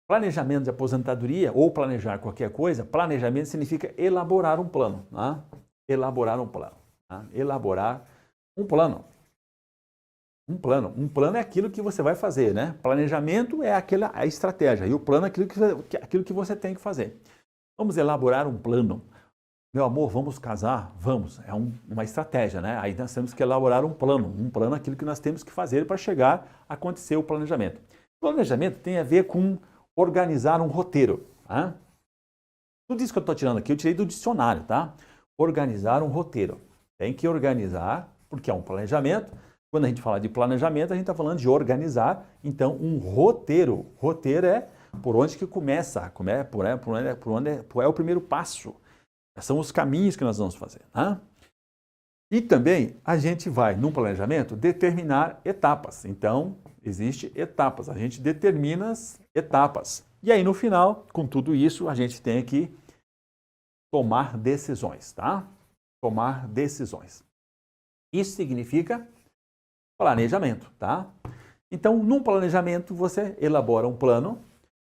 Planejamento de aposentadoria ou planejar qualquer coisa, planejamento significa elaborar um plano. Tá? Elaborar um plano. Tá? Elaborar um plano. Um plano. Um plano é aquilo que você vai fazer, né? Planejamento é a estratégia e o plano é aquilo que você tem que fazer. Vamos elaborar um plano. Meu amor, vamos casar? Vamos. É uma estratégia, né? Aí nós temos que elaborar um plano. Um plano é aquilo que nós temos que fazer para chegar a acontecer o planejamento. Planejamento tem a ver com organizar um roteiro. Tá? Tudo isso que eu estou tirando aqui, eu tirei do dicionário, tá? Organizar um roteiro. Tem que organizar, porque é um planejamento. Quando a gente fala de planejamento, a gente está falando de organizar. Então, um roteiro. Roteiro é por onde que começa, é o primeiro passo. São os caminhos que nós vamos fazer. Tá? E também a gente vai, num planejamento, determinar etapas. Então, existem etapas. A gente determina as etapas. E aí, no final, com tudo isso, a gente tem que tomar decisões, tá? Tomar decisões. Isso significa planejamento, tá? Então, num planejamento, você elabora um plano,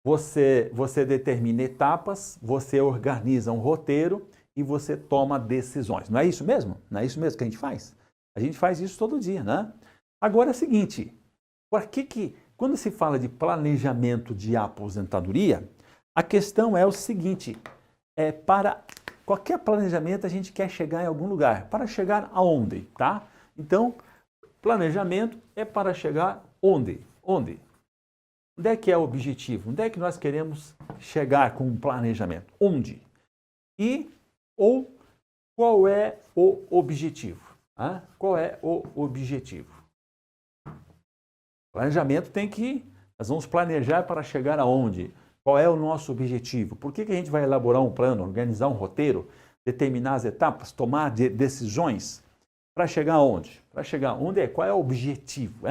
você determina etapas, você organiza um roteiro e você toma decisões. Não é isso mesmo? Não é isso mesmo que a gente faz? A gente faz isso todo dia, né? Agora é o seguinte, quando se fala de planejamento de aposentadoria, a questão é o seguinte, para qualquer planejamento a gente quer chegar em algum lugar. Para chegar aonde, tá? Então, planejamento é para chegar onde? Onde? Onde é que é o objetivo? Onde é que nós queremos chegar com o planejamento? Onde? Ou qual é o objetivo? Ah? Qual é o objetivo? Planejamento nós vamos planejar para chegar aonde? Qual é o nosso objetivo? Por que a gente vai elaborar um plano, organizar um roteiro, determinar as etapas, tomar decisões para chegar aonde? Para chegar onde qual é o objetivo?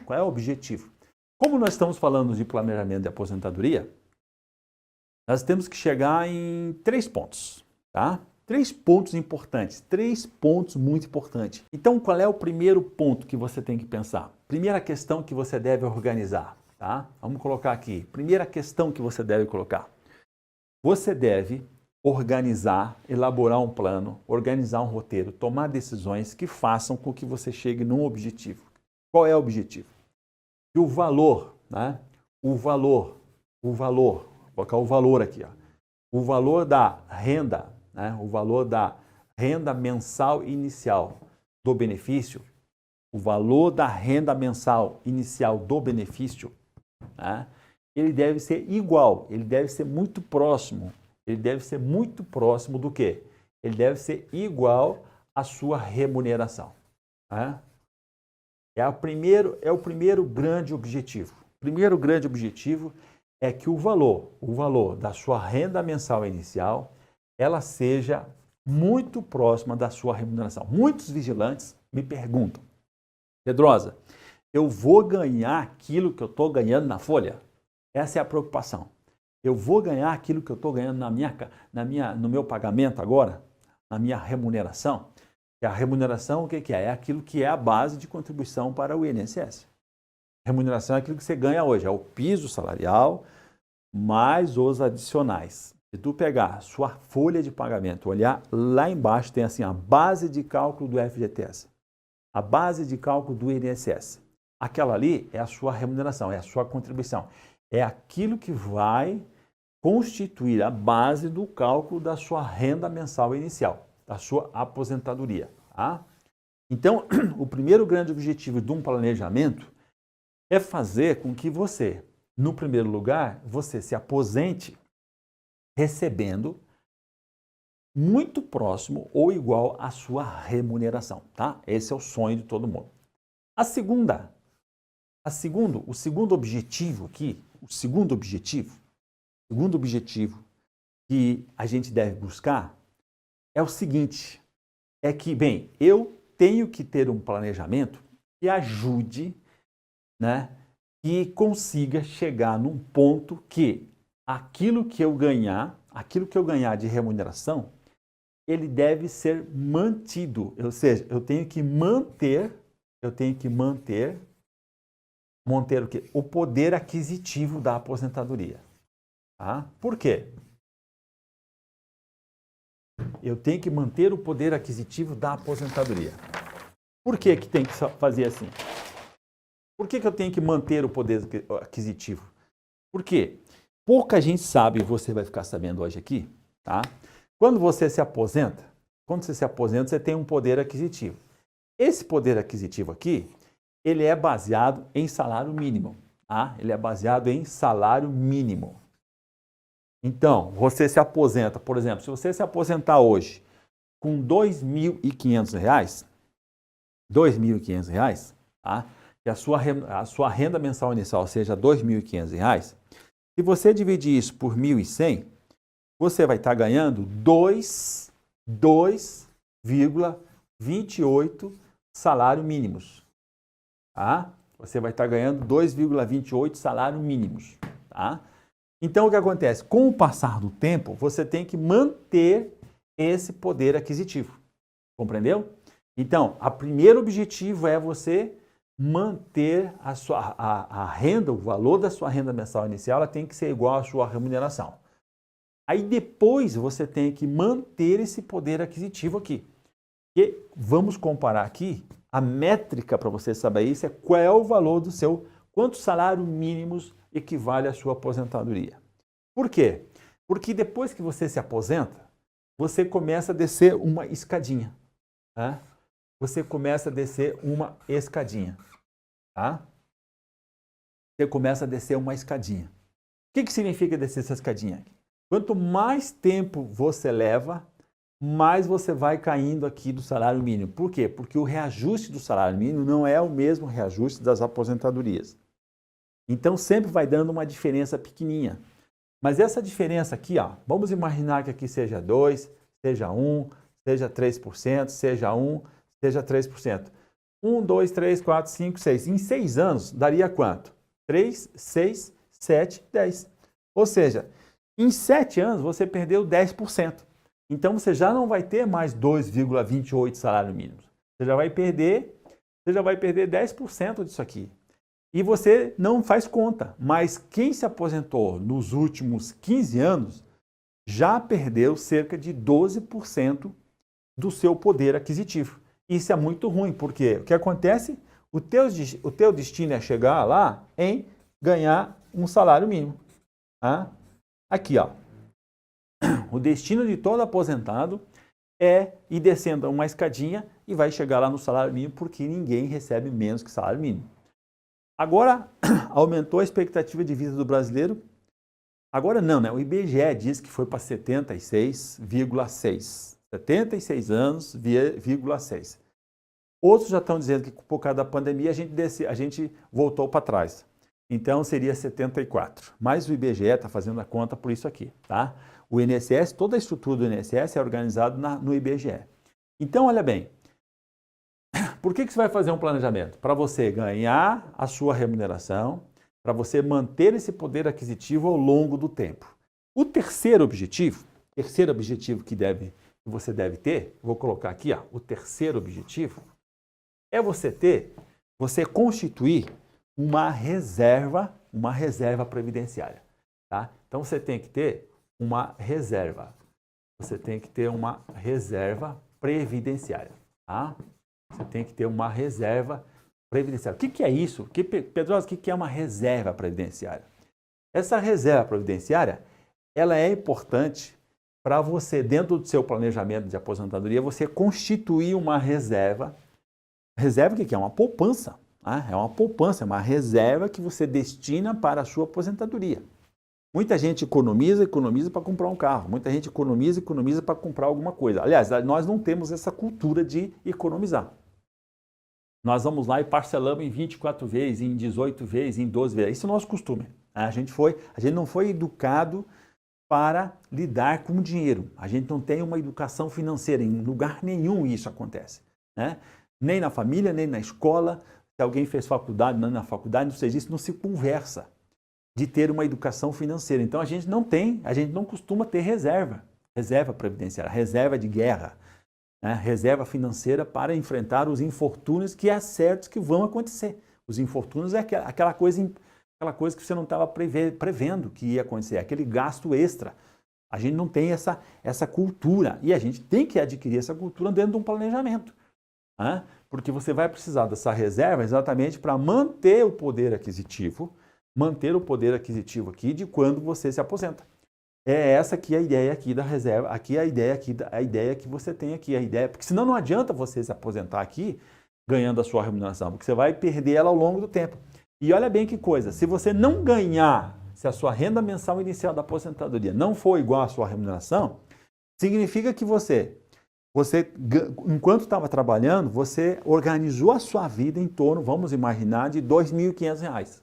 Qual é o objetivo? Como nós estamos falando de planejamento de aposentadoria, nós temos que chegar em 3 pontos, tá? 3 pontos importantes, 3 pontos muito importantes. Então, qual é o primeiro ponto que você tem que pensar? Primeira questão que você deve organizar, tá? Vamos colocar aqui. Primeira questão que você deve colocar. Você deve organizar, elaborar um plano, organizar um roteiro, tomar decisões que façam com que você chegue num objetivo. Qual é o objetivo? E o valor, né? O valor, vou colocar o valor aqui, ó. O valor da renda, né? O valor da renda mensal inicial do benefício, o valor da renda mensal inicial do benefício, né? Ele deve ser igual, ele deve ser muito próximo. Ele deve ser muito próximo do quê? Ele deve ser igual à sua remuneração. Né? É o primeiro grande objetivo. O primeiro grande objetivo é que o valor da sua renda mensal inicial, ela seja muito próxima da sua remuneração. Muitos vigilantes me perguntam, Pedrosa, eu vou ganhar aquilo que eu estou ganhando na folha? Essa é a preocupação. Eu vou ganhar aquilo que eu estou ganhando no meu pagamento agora, na minha remuneração. E a remuneração, o que é? É aquilo que é a base de contribuição para o INSS. Remuneração é aquilo que você ganha hoje, é o piso salarial mais os adicionais. Se tu pegar sua folha de pagamento, olhar lá embaixo, tem assim a base de cálculo do FGTS, a base de cálculo do INSS. Aquela ali é a sua remuneração, é a sua contribuição. É aquilo que vai constituir a base do cálculo da sua renda mensal inicial, da sua aposentadoria. Tá? Então, o primeiro grande objetivo de um planejamento é fazer com que você, no primeiro lugar, você se aposente recebendo muito próximo ou igual à sua remuneração. Tá? Esse é o sonho de todo mundo. O segundo objetivo aqui, o segundo objetivo que a gente deve buscar é o seguinte, é que, bem, eu tenho que ter um planejamento que ajude, né, que consiga chegar num ponto que aquilo que eu ganhar de remuneração, ele deve ser mantido, ou seja, eu tenho que manter manter o quê? O poder aquisitivo da aposentadoria. Tá? Por quê? Eu tenho que manter o poder aquisitivo da aposentadoria. Por que que tem que fazer assim? Por que que eu tenho que manter o poder aquisitivo? Porque pouca gente sabe, você vai ficar sabendo hoje aqui, tá? Quando você se aposenta, você tem um poder aquisitivo. Esse poder aquisitivo aqui, ele é baseado em salário mínimo, tá? Ele é baseado em salário mínimo. Então, você se aposenta, por exemplo, se você se aposentar hoje com R$ 2.500, tá? E a sua renda mensal inicial seja R$ 2.500, se você dividir isso por 1.100, você vai estar ganhando 2,28 salários mínimos. Tá? Você vai estar ganhando 2,28 salários mínimos. Tá? Então, o que acontece? Com o passar do tempo, você tem que manter esse poder aquisitivo. Compreendeu? Então, o primeiro objetivo é você manter a renda, o valor da sua renda mensal inicial, ela tem que ser igual à sua remuneração. Aí depois você tem que manter esse poder aquisitivo aqui. E vamos comparar aqui, a métrica para você saber isso é qual é o valor do seu, quantos salários mínimos equivale à sua aposentadoria. Por quê? Porque depois que você se aposenta, você começa a descer uma escadinha. Tá? Você começa a descer uma escadinha. Tá? Você começa a descer uma escadinha. O que significa descer essa escadinha? Quanto mais tempo você leva, mais você vai caindo aqui do salário mínimo. Por quê? Porque o reajuste do salário mínimo não é o mesmo reajuste das aposentadorias. Então, sempre vai dando uma diferença pequenininha. Mas essa diferença aqui, ó, vamos imaginar que aqui seja 2, seja 1, seja 3%, seja 1, seja 3%. 1, 2, 3, 4, 5, 6. Em 6 anos, daria quanto? 3, 6, 7, 10. Ou seja, em 7 anos, você perdeu 10%. Então, você já não vai ter mais 2,28 salários mínimos. Você já vai perder 10% disso aqui. E você não faz conta. Mas quem se aposentou nos últimos 15 anos já perdeu cerca de 12% do seu poder aquisitivo. Isso é muito ruim, porque o que acontece? O teu destino é chegar lá em ganhar um salário mínimo. Tá? Aqui, ó. O destino de todo aposentado é ir descendo uma escadinha e vai chegar lá no salário mínimo, porque ninguém recebe menos que salário mínimo. Agora, aumentou a expectativa de vida do brasileiro. Agora não, né? O IBGE diz que foi para 76,6. 76 anos, 6. Outros já estão dizendo que por causa da pandemia a gente voltou para trás. Então seria 74. Mas o IBGE está fazendo a conta por isso aqui, tá? O INSS, toda a estrutura do INSS é organizada no IBGE. Então, olha bem, por que você vai fazer um planejamento? Para você ganhar a sua remuneração, para você manter esse poder aquisitivo ao longo do tempo. O terceiro objetivo que você deve ter, vou colocar aqui, ó, o terceiro objetivo, é você constituir uma reserva previdenciária. Tá? Então, você tem que ter uma reserva. Você tem que ter uma reserva previdenciária. Tá? Você tem que ter uma reserva previdenciária. O que é isso? Pedrosa, o que é uma reserva previdenciária? Essa reserva previdenciária, ela é importante para você, dentro do seu planejamento de aposentadoria, você constituir uma reserva. Reserva, o que é? Uma poupança. Tá? É uma poupança, é uma reserva que você destina para a sua aposentadoria. Muita gente economiza para comprar um carro. Muita gente economiza para comprar alguma coisa. Aliás, nós não temos essa cultura de economizar. Nós vamos lá e parcelamos em 24 vezes, em 18 vezes, em 12 vezes. Isso é o nosso costume. A gente não foi educado para lidar com o dinheiro. A gente não tem uma educação financeira. Em lugar nenhum isso acontece. Né? Nem na família, nem na escola. Se alguém fez faculdade, não na faculdade, não seja isso, não se conversa de ter uma educação financeira. Então, a gente não costuma ter reserva previdenciária, reserva de guerra, né? Reserva financeira para enfrentar os infortúnios que é certo que vão acontecer. Os infortúnios é aquela coisa que você não estava prevendo que ia acontecer, aquele gasto extra. A gente não tem essa cultura e a gente tem que adquirir essa cultura dentro de um planejamento. Né? Porque você vai precisar dessa reserva exatamente para manter o poder aquisitivo aqui de quando você se aposenta. É essa aqui a ideia aqui da reserva, aqui a ideia que você tem aqui, a ideia, porque senão não adianta você se aposentar aqui ganhando a sua remuneração, porque você vai perder ela ao longo do tempo. E olha bem que coisa, se você não ganhar, se a sua renda mensal inicial da aposentadoria não for igual à sua remuneração, significa que você enquanto estava trabalhando, você organizou a sua vida em torno, vamos imaginar, de R$ 2.500.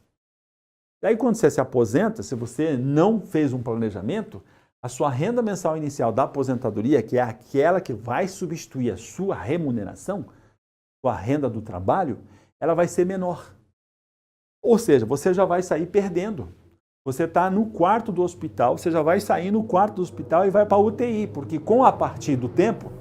Daí, quando você se aposenta, se você não fez um planejamento, a sua renda mensal inicial da aposentadoria, que é aquela que vai substituir a sua remuneração, sua renda do trabalho, ela vai ser menor. Ou seja, você já vai sair perdendo. Você está no quarto do hospital, você já vai sair no quarto do hospital e vai para a UTI, porque com a partir do tempo,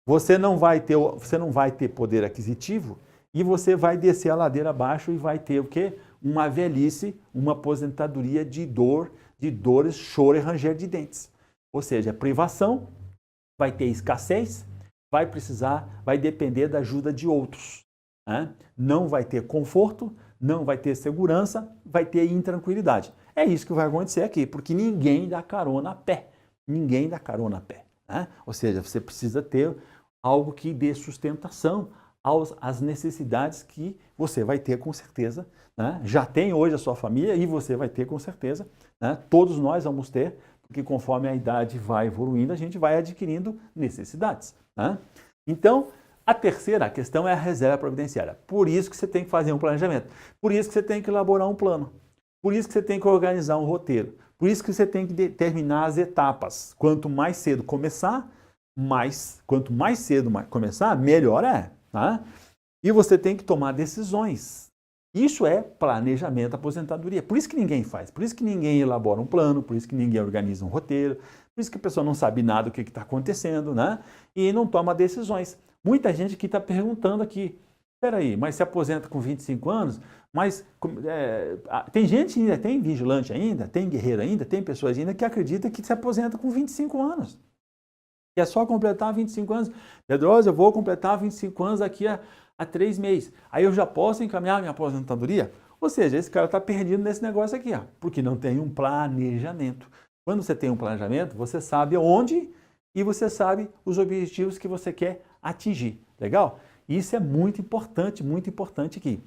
você não vai ter poder aquisitivo e você vai descer a ladeira abaixo e vai ter o quê? Uma velhice, uma aposentadoria de dores, choro e ranger de dentes. Ou seja, privação, vai ter escassez, vai depender da ajuda de outros. Né? Não vai ter conforto, não vai ter segurança, vai ter intranquilidade. É isso que vai acontecer aqui, porque ninguém dá carona a pé. Ninguém dá carona a pé. Né? Ou seja, você precisa ter algo que dê sustentação às necessidades que você vai ter com certeza. Né? Já tem hoje a sua família e você vai ter com certeza. Né? Todos nós vamos ter, porque conforme a idade vai evoluindo, a gente vai adquirindo necessidades. Né? Então, a terceira questão é a reserva previdenciária. Por isso que você tem que fazer um planejamento. Por isso que você tem que elaborar um plano. Por isso que você tem que organizar um roteiro. Por isso que você tem que determinar as etapas. Quanto mais cedo começar, melhor é. Tá? E você tem que tomar decisões. Isso é planejamento da aposentadoria. Por isso que ninguém faz. Por isso que ninguém elabora um plano. Por isso que ninguém organiza um roteiro. Por isso que a pessoa não sabe nada do que está acontecendo, né? E não toma decisões. Muita gente que está perguntando aqui, peraí, mas se aposenta com 25 anos, mas tem gente ainda, tem vigilante ainda, tem guerreiro ainda, tem pessoas ainda que acreditam que se aposenta com 25 anos. Que é só completar 25 anos. Pedroso, eu vou completar 25 anos daqui a 3 meses. Aí eu já posso encaminhar minha aposentadoria? Ou seja, esse cara está perdido nesse negócio aqui, ó, porque não tem um planejamento. Quando você tem um planejamento, você sabe onde e você sabe os objetivos que você quer atingir. Legal? Isso é muito importante aqui.